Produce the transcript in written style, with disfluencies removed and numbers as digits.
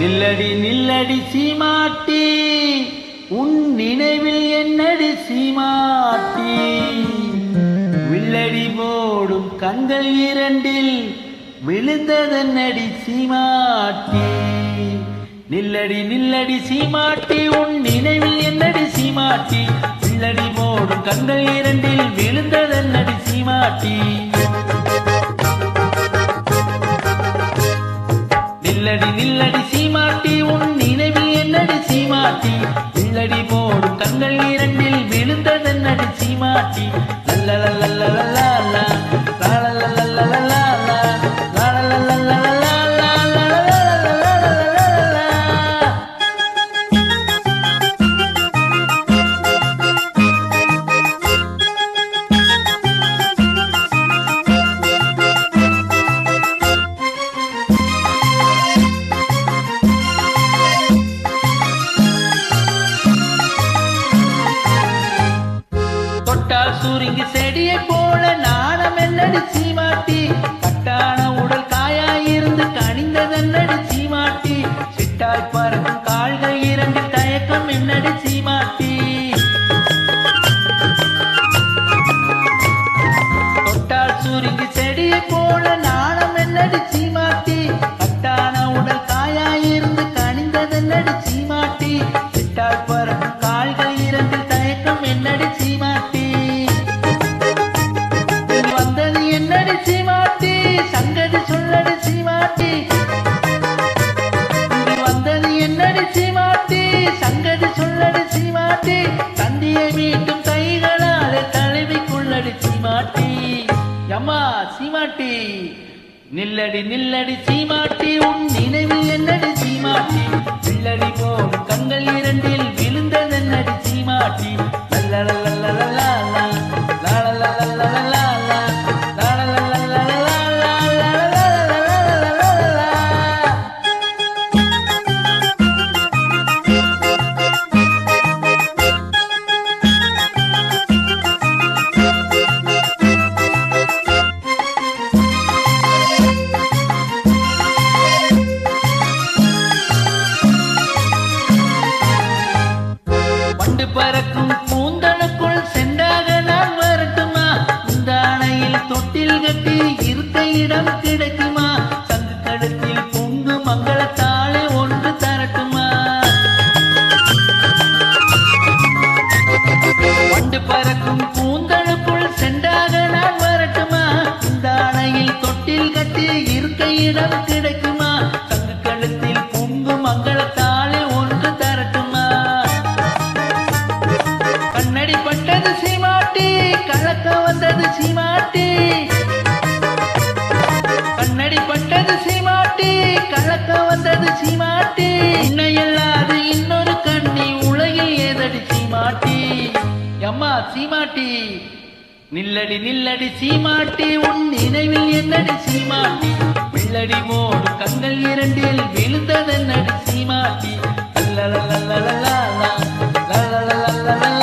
நில்லடி நில்லடி சீமாட்டி, உன் நினைவில் என்னடி சீமாட்டி, வில்லடி போடும் கண்கள் இரண்டில் விழுந்ததன்னடி சீமாட்டி. நில்லடி நில்லடி சீமாட்டி, உன் நினைவில் என்னடி சீமாட்டி, வில்லடி போடும் கண்கள் இரண்டில் விழுந்ததன்னடி சீமாட்டி. நில்லடி நில்லடி சீமாட்டி, உன் நினைவில் என்னடி சீமாட்டி, வில்லடி போடும் கண்கள் இரண்டில் விழுந்ததன்னடி சீமாட்டி. லல்லலல்லலல்லலா சூரிங்கி செடியை போல நாணம் என்னடி சீமாட்டி, கட்டான உடல் காயாயிருந்து கனிந்ததன்னடி சீமாட்டி, சிட்டாய் பறக்கும் கால்கள் இரண்டு தயக்கம் என்னடி சீமாட்டி. தொட்டால் சூரிங்கி செடியை போல நாணம் என்னடி சீமாட்டி, கட்டான உடல் காயாயிருந்து கனிந்ததன்னடி சீமாட்டி, சிட்டாய் பறக்கும் கால்கள் இரண்டு தயக்கம் என்னடி சீமாட்டி. சங்கதி சொல்லடி சீமாட்டி, வந்தது என்னடி சீமாட்டி, சங்கதி சொல்லடி சீமாட்டி, தந்தியை மீட்டும் கைகளாலே தழுவி கொள்ளடி சீமாட்டி. அம்மா சீமாட்டி, நில்லடி நில்லடி சீமாட்டி, உன் நினைவில் என்னடி சீமாட்டி, வில்லடி போடும் கண்கள் இரண்டில் விழுந்ததென்னடி சீமாட்டி. லல்லலல்லலல்லா பறக்கும் கூந்தலுக்குள் சென்றாக நான் வரட்டுமா, இந்த அணையில் தொட்டில் கட்டி இருக்க இடம் கிடைக்குமா, சங்கு கழுத்தில் பொங்கு மங்களத்தாளே ஒன்று தரட்டுமா. வண்டு பறக்கும் கூந்தலுக்குள் சென்றாக நான் வரட்டுமா, இந்த அணையில் தொட்டில் கட்டி இருக்க இடம் கிடைக்குமா, சங்கு கழுத்தில் பொங்கு மங்களத்தாளே ஒன்று தரட்டுமா. கண்ணடி பட்டது சீமாட்டி, கலக்க வந்தது சீமாட்டி, கண்ணடி பட்டது சீமாட்டி, கலக்க வந்தது சீமாட்டி, உன்னையல்லாது இன்னொரு கண்ணி உலகில் ஏதடி சீமாட்டி. அம்மா சீமாட்டி, நில்லடி நில்லடி சீமாட்டி, உன் நினைவில் என்னடி சீமாட்டி, வில்லடி மோடு கண்கள் இரண்டில் விழுந்ததென்னடி சீமாட்டி. லல்லலல்லலல்லா லல்லலல்லலல்லா